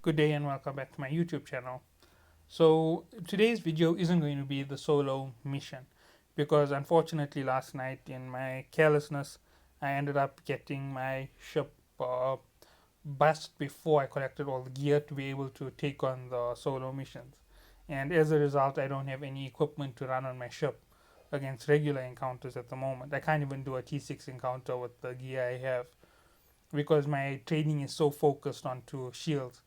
Good day and welcome back to my YouTube channel. So today's video isn't going to be the solo mission because unfortunately last night in my carelessness I ended up getting my ship bust before I collected all the gear to be able to take on the solo missions. And as a result I don't have any equipment to run on my ship against regular encounters at the moment. I can't even do a T6 encounter with the gear I have because my training is so focused onto shields.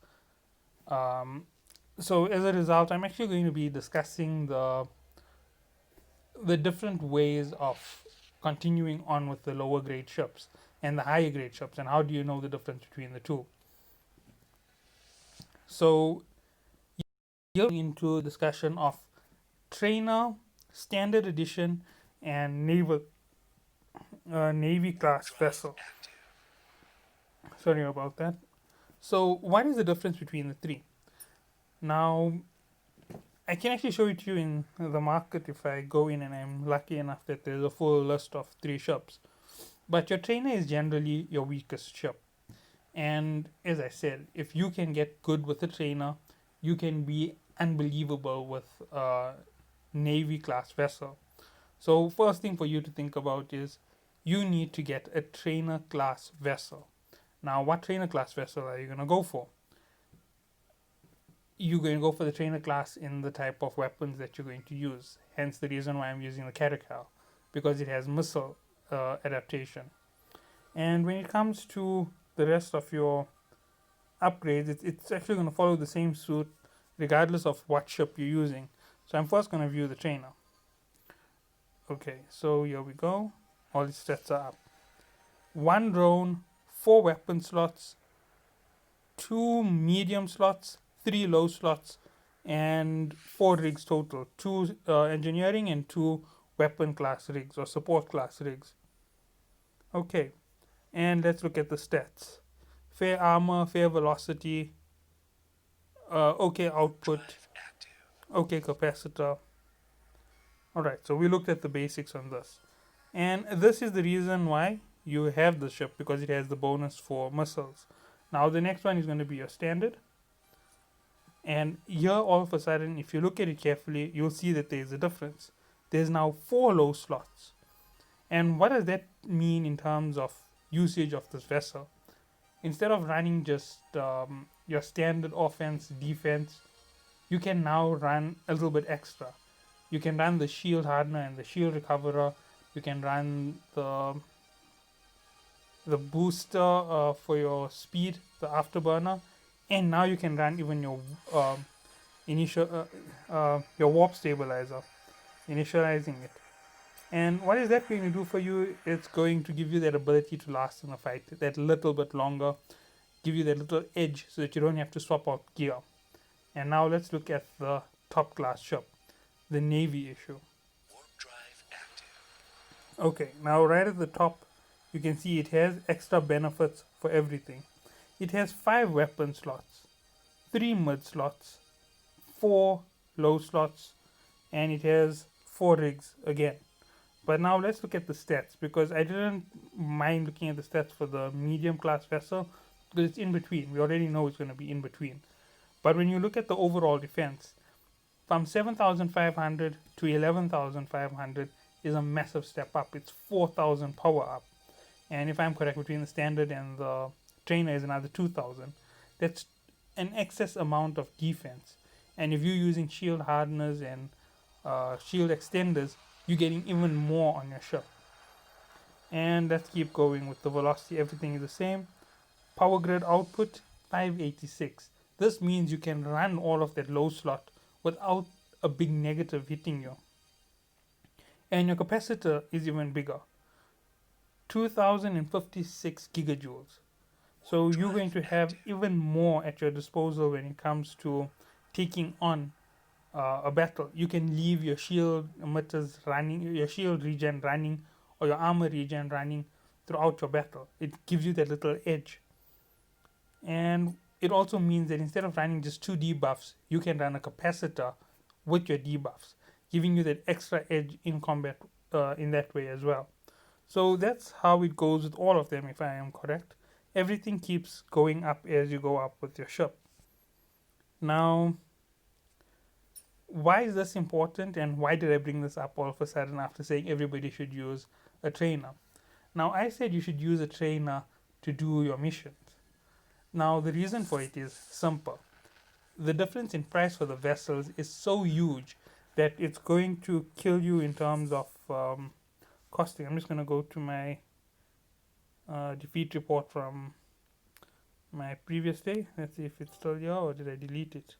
So as a result, I'm actually going to be discussing the different ways of continuing on with the lower grade ships and the higher grade ships, and how do you know the difference between the two. So you're into discussion of trainer, standard edition, and naval navy class vessel. Sorry about that. So what is the difference between the three? Now I can actually show it to you in the market if I go in and I'm lucky enough that there's a full list of 3 ships. But your trainer is generally your weakest ship. And as I said, if you can get good with a trainer, you can be unbelievable with a Navy class vessel. So, first thing for you to think about is you need to get a trainer class vessel. Now, what trainer class vessel are you going to go for? You're going to go for the trainer class in the type of weapons that you're going to use. Hence the reason why I'm using the Caracal, because it has missile adaptation. And when it comes to the rest of your upgrades, it's actually going to follow the same suit regardless of what ship you're using. So I'm first going to view the trainer. Okay, so here we go. All the stats are up. 1 drone, 4 weapon slots, 2 medium slots, 3 low slots, and 4 rigs total. 2 engineering and 2 weapon class rigs or support class rigs. Okay, and let's look at the stats. Fair armor, fair velocity, okay output, okay capacitor. Alright, so we looked at the basics on this. And this is the reason why you have the ship, because it has the bonus for missiles. Now the next one is going to be your standard. And here all of a sudden, if you look at it carefully, you'll see that there's a difference. There's now 4 low slots. And what does that mean in terms of usage of this vessel? Instead of running just your standard offense, defense, you can now run a little bit extra. You can run the shield hardener and the shield recoverer. You can run the booster for your speed, the afterburner, and now you can run even your your warp stabilizer, initializing it. And what is that going to do for you? It's going to give you that ability to last in a fight that little bit longer, give you that little edge so that you don't have to swap out gear. And now let's look at the top class ship, the Navy issue. Okay, now right at the top, you can see it has extra benefits for everything. It has 5 weapon slots, 3 mid slots, 4 low slots, and it has 4 rigs again. But now let's look at the stats, because I didn't mind looking at the stats for the medium class vessel because it's in between. We already know it's going to be in between. But when you look at the overall defense, from 7,500 to 11,500 is a massive step up. It's 4,000 power up. And if I'm correct, between the standard and the trainer is another 2,000. That's an excess amount of defense. And if you're using shield hardeners and shield extenders, you're getting even more on your ship. And let's keep going with the velocity. Everything is the same. Power grid output 586. This means you can run all of that low slot without a big negative hitting you. And your capacitor is even bigger, 2056 gigajoules. So you're going to have even more at your disposal when it comes to taking on a battle. You can leave your shield emitters running, your shield regen running, or your armor regen running throughout your battle. It gives you that little edge. And it also means that instead of running just 2 debuffs, you can run a capacitor with your debuffs, giving you that extra edge in combat in that way as well. So that's how it goes with all of them, if I am correct. Everything keeps going up as you go up with your ship. Now, why is this important, and why did I bring this up all of a sudden after saying everybody should use a trainer? Now, I said you should use a trainer to do your missions. Now, the reason for it is simple. The difference in price for the vessels is so huge that it's going to kill you in terms of costing. I'm just going to go to my defeat report from my previous day. Let's see if it's still here, or did I delete it?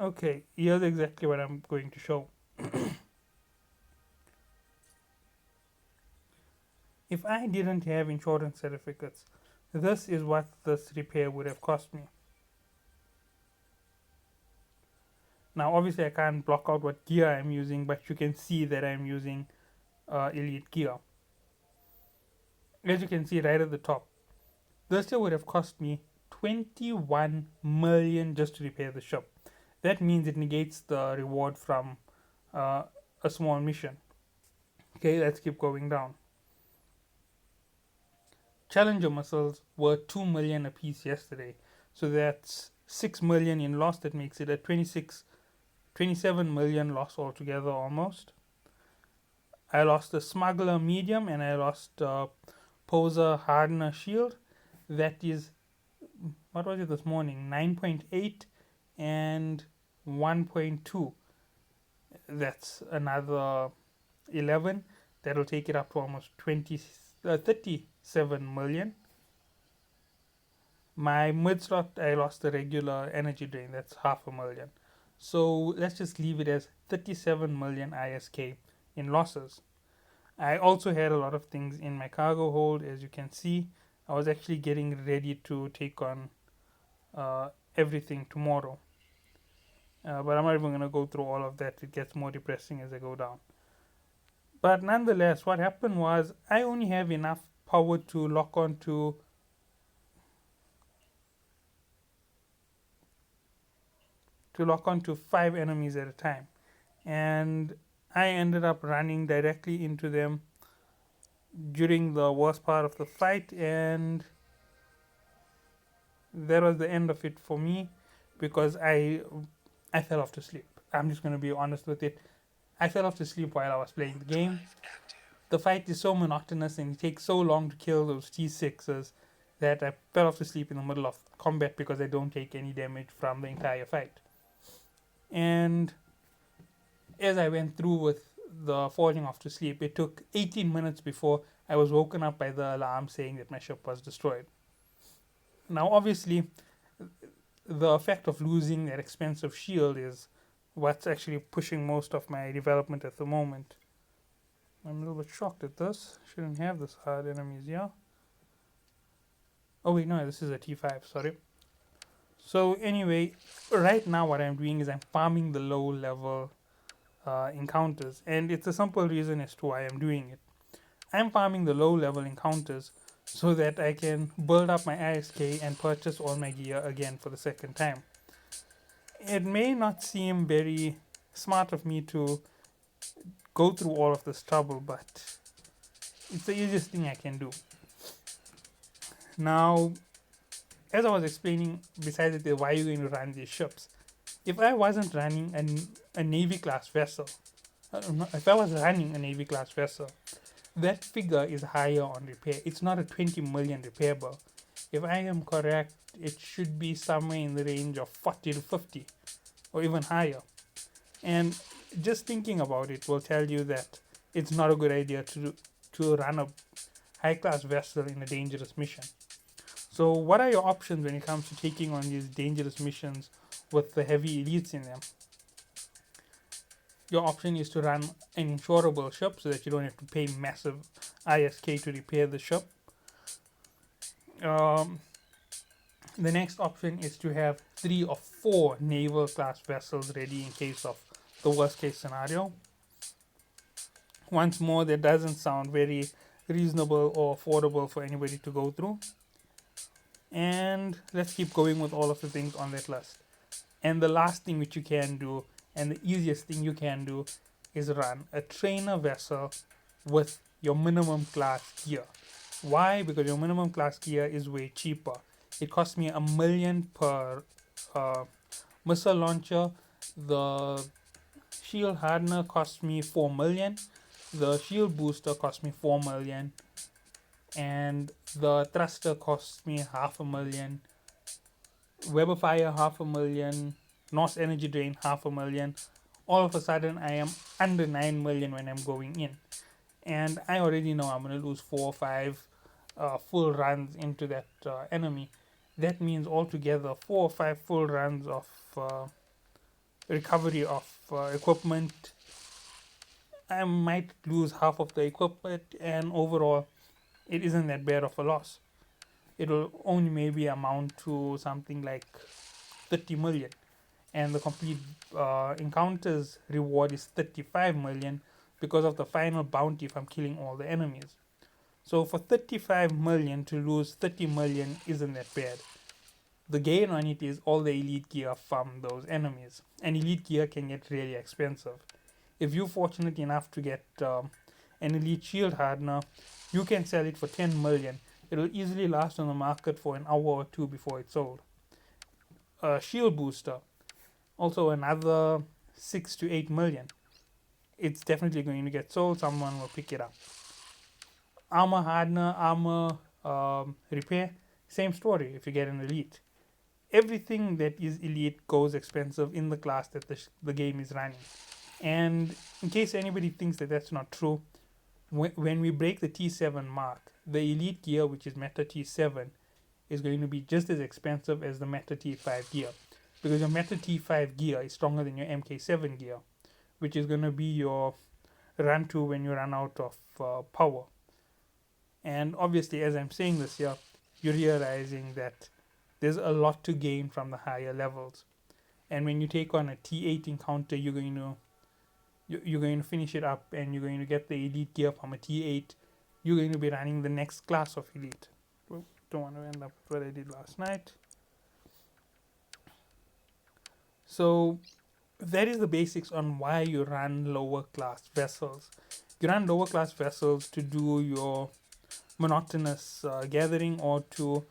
Okay, here's exactly what I'm going to show. If I didn't have insurance certificates, this is what this repair would have cost me. Now, obviously, I can't block out what gear I'm using, but you can see that I'm using Elite gear. As you can see right at the top, this year would have cost me 21 million just to repair the ship. That means it negates the reward from a small mission. Okay, let's keep going down. Challenger missiles were 2 million a piece yesterday, so that's 6 million in loss. That makes it a 27 million loss altogether almost. I lost a smuggler medium, and I lost a poser hardener shield. That is, what was it this morning? 9.8 and 1.2. That's another 11. That'll take it up to almost 37 million. My mid slot, I lost the regular energy drain. That's 500,000. So let's just leave it as 37 million ISK in losses. I also had a lot of things in my cargo hold. As you can see, I was actually getting ready to take on everything tomorrow. But I'm not even going to go through all of that. It gets more depressing as I go down. But nonetheless, what happened was I only have enough power to lock on to lock onto 5 enemies at a time, and I ended up running directly into them during the worst part of the fight, and that was the end of it for me because I fell off to sleep. I'm just going to be honest with it. I fell off to sleep while I was playing the game. The fight is so monotonous and it takes so long to kill those T6s that I fell off to sleep in the middle of combat because I don't take any damage from the entire fight. And as I went through with the falling off to sleep, it took 18 minutes before I was woken up by the alarm saying that my ship was destroyed. Now, obviously, the effect of losing that expensive shield is what's actually pushing most of my development at the moment. I'm a little bit shocked at this. Shouldn't have this hard enemies, yeah? Oh wait, no, this is a T5, sorry. So anyway, right now what I'm doing is I'm farming the low level encounters, and it's a simple reason as to why I'm doing it. I'm farming the low level encounters so that I can build up my ISK and purchase all my gear again for the second time. It may not seem very smart of me to go through all of this trouble, but it's the easiest thing I can do. Now, as I was explaining, besides it, why are you going to run these ships? If I wasn't running a Navy class vessel, if I was running a Navy class vessel, that figure is higher on repair. It's not a 20 million repair bill. If I am correct, it should be somewhere in the range of 40 to 50 or even higher. And just thinking about it will tell you that it's not a good idea to run a high class vessel in a dangerous mission. So what are your options when it comes to taking on these dangerous missions with the heavy elites in them? Your option is to run an insurable ship so that you don't have to pay massive ISK to repair the ship. The next option is to have 3 or 4 naval class vessels ready in case of the worst case scenario. Once more, that doesn't sound very reasonable or affordable for anybody to go through. And let's keep going with all of the things on that list. And the last thing which you can do, and the easiest thing you can do, is run a trainer vessel with your minimum class gear. Why? Because your minimum class gear is way cheaper. It costs me 1 million per uh, missile launcher. The shield hardener cost me 4 million. The shield booster cost me 4 million. And the thruster cost me 500,000. Web of Fire 500,000. Norse Energy Drain 500,000. All of a sudden, I am under 9 million when I'm going in. And I already know I'm going to lose 4 or 5 full runs into that enemy. That means altogether 4 or 5 full runs of recovery of equipment. I might lose half of the equipment, and overall, it isn't that bad of a loss. It will only maybe amount to something like 30 million, and the complete encounters reward is 35 million because of the final bounty from killing all the enemies. So for 35 million to lose 30 million isn't that bad. The gain on it is all the elite gear from those enemies, and elite gear can get really expensive. If you're fortunate enough to get an elite shield hardener, you can sell it for 10 million. It'll easily last on the market for an hour or two before it's sold. A shield booster, also another 6 to 8 million. It's definitely going to get sold. Someone will pick it up. Armor hardener, armor repair, same story if you get an elite. Everything that is elite goes expensive in the class that the game is running. And in case anybody thinks that that's not true, when we break the T7 mark, the elite gear, which is Meta T7, is going to be just as expensive as the Meta T5 gear. Because your Meta T5 gear is stronger than your MK7 gear, which is going to be your run to when you run out of power. And obviously, as I'm saying this here, you're realizing that there's a lot to gain from the higher levels. And when you take on a T8 encounter, you're going to finish it up, and you're going to get the elite gear from a T8. You're going to be running the next class of elite. Don't want to end up with what I did last night. So that is the basics on why you run lower class vessels. You run lower class vessels to do your monotonous gathering, or to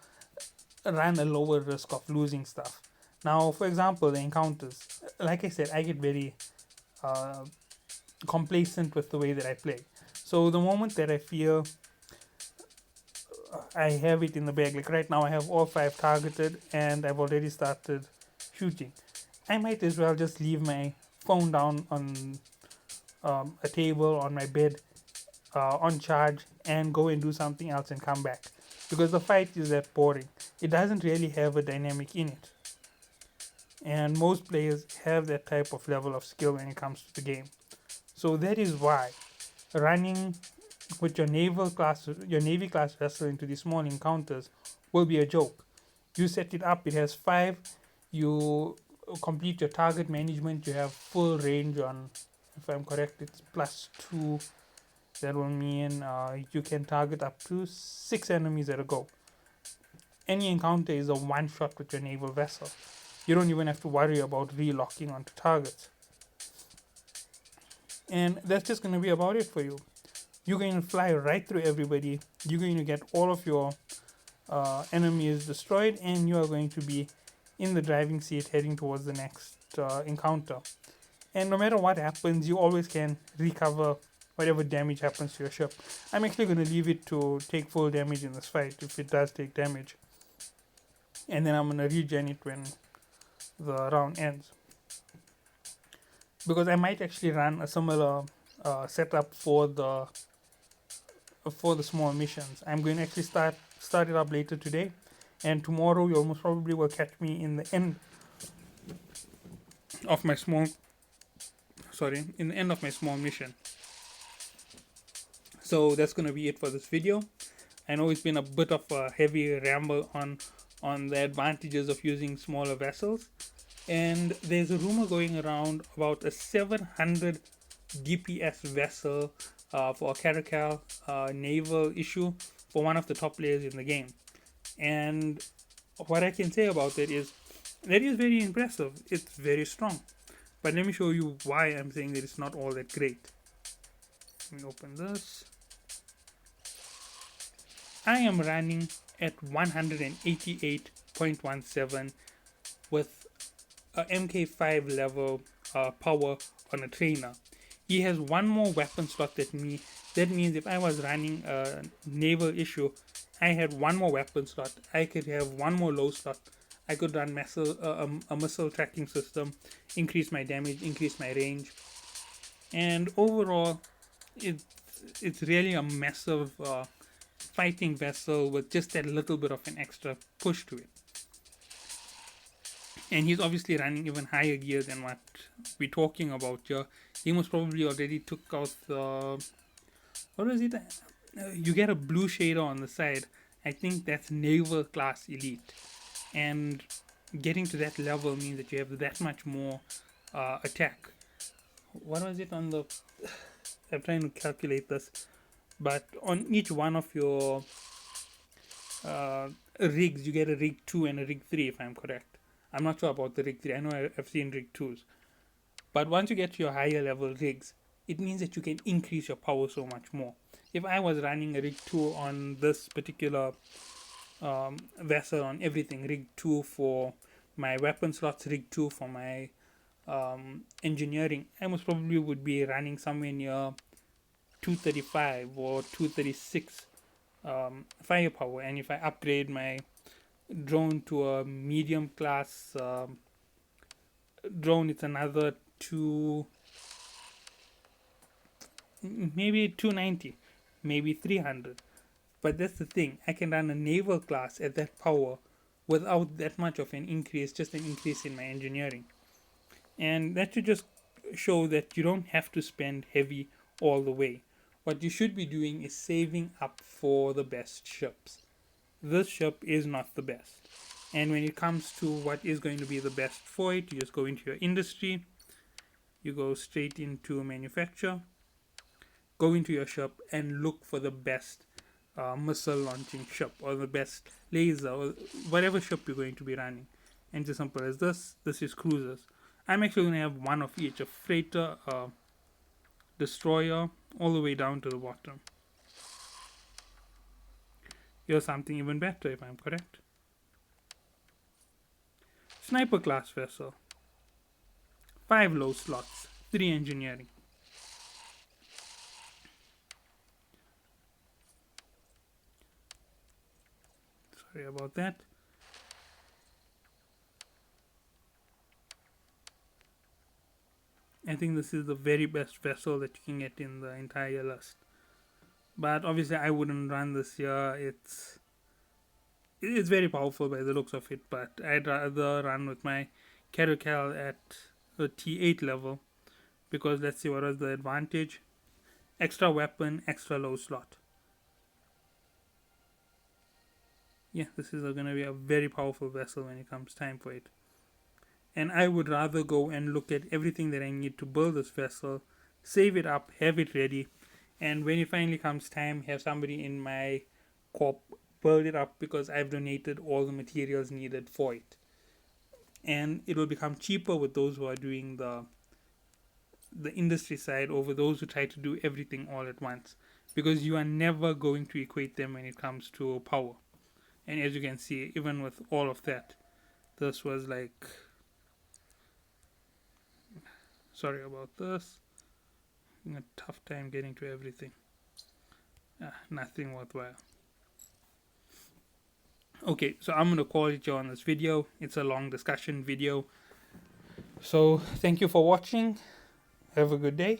run a lower risk of losing stuff. Now, for example, the encounters. Like I said, I get very complacent with the way that I play. So the moment that I feel I have it in the bag, like right now I have all 5 targeted and I've already started shooting, I might as well just leave my phone down on a table on my bed on charge and go and do something else and come back, because the fight is that boring. It doesn't really have a dynamic in it, and most players have that type of level of skill when it comes to the game. So that is why running with your Navy class vessel into these small encounters will be a joke. You set it up, it has 5, you complete your target management, you have full range on, if I'm correct, it's +2. That will mean you can target up to 6 enemies at a go. Any encounter is a one shot with your naval vessel. You don't even have to worry about relocking onto targets. And that's just going to be about it for you. You're going to fly right through everybody. You're going to get all of your enemies destroyed, and you are going to be in the driving seat heading towards the next encounter. And no matter what happens, you always can recover whatever damage happens to your ship. I'm actually going to leave it to take full damage in this fight if it does take damage. And then I'm going to regen it when the round ends. Because I might actually run a similar setup for the small missions. I'm going to actually start it up later today, and tomorrow you most probably will catch me in the end of my small mission. So that's going to be it for this video. I know it's been a bit of a heavy ramble on the advantages of using smaller vessels, and there's a rumor going around about a 700 DPS vessel for a Caracal naval issue for one of the top players in the game. And what I can say about that is very impressive. It's very strong. But let me show you why I'm saying that it's not all that great. Let me open this. I am running at 188.17 with a MK5 level power on a trainer. He has one more weapon slot than me. That means if I was running a naval issue, I had one more weapon slot. I could have one more low slot. I could run a missile tracking system, increase my damage, increase my range, and overall, it's really a massive fighting vessel with just that little bit of an extra push to it. And he's obviously running even higher gear than what we're talking about here. He most probably already took out the, what is it? You get a blue shader on the side. I think that's naval class elite, and getting to that level means that you have that much more attack. What was it on the? I'm trying to calculate this, but on each one of your rigs, you get a rig 2 and a rig 3, if I'm correct. I'm not sure about the rig 3. I know I've seen rig 2s. But once you get to your higher level rigs, it means that you can increase your power so much more. If I was running a rig 2 on this particular vessel, on everything, rig 2 for my weapon slots, rig 2 for my engineering, I most probably would be running somewhere near 235 or 236 firepower. And if I upgrade my drone to a medium class drone, it's another maybe 290, maybe 300. But that's the thing, I can run a naval class at that power without that much of an increase, just an increase in my engineering. And that should just show that you don't have to spend heavy all the way. What you should be doing is saving up for the best ships. This ship is not the best. And when it comes to what is going to be the best for it, you just go into your industry, you go straight into manufacture, go into your ship and look for the best missile launching ship, or the best laser, or whatever ship you're going to be running. And just simple as this. This is cruisers. I'm actually going to have one of each, a freighter, destroyer, all the way down to the bottom. Here's something even better, if I'm correct. Sniper class vessel. 5 low slots, 3 engineering. Sorry about that. I think this is the very best vessel that you can get in the entire list. But obviously I wouldn't run this here. It's very powerful by the looks of it, but I'd rather run with my Caracal at the T8 level, because let's see what is the advantage. Extra weapon, extra low slot. Yeah, this is going to be a very powerful vessel when it comes time for it. And I would rather go and look at everything that I need to build this vessel, save it up, have it ready, and when it finally comes time, have somebody in my corp build it up, because I've donated all the materials needed for it. And it will become cheaper with those who are doing the industry side over those who try to do everything all at once, because you are never going to equate them when it comes to power. And as you can see, even with all of that, this was like, sorry about this, having a tough time getting to everything. Nothing worthwhile. Okay, so I'm going to call it here on this video. It's a long discussion video. So thank you for watching. Have a good day.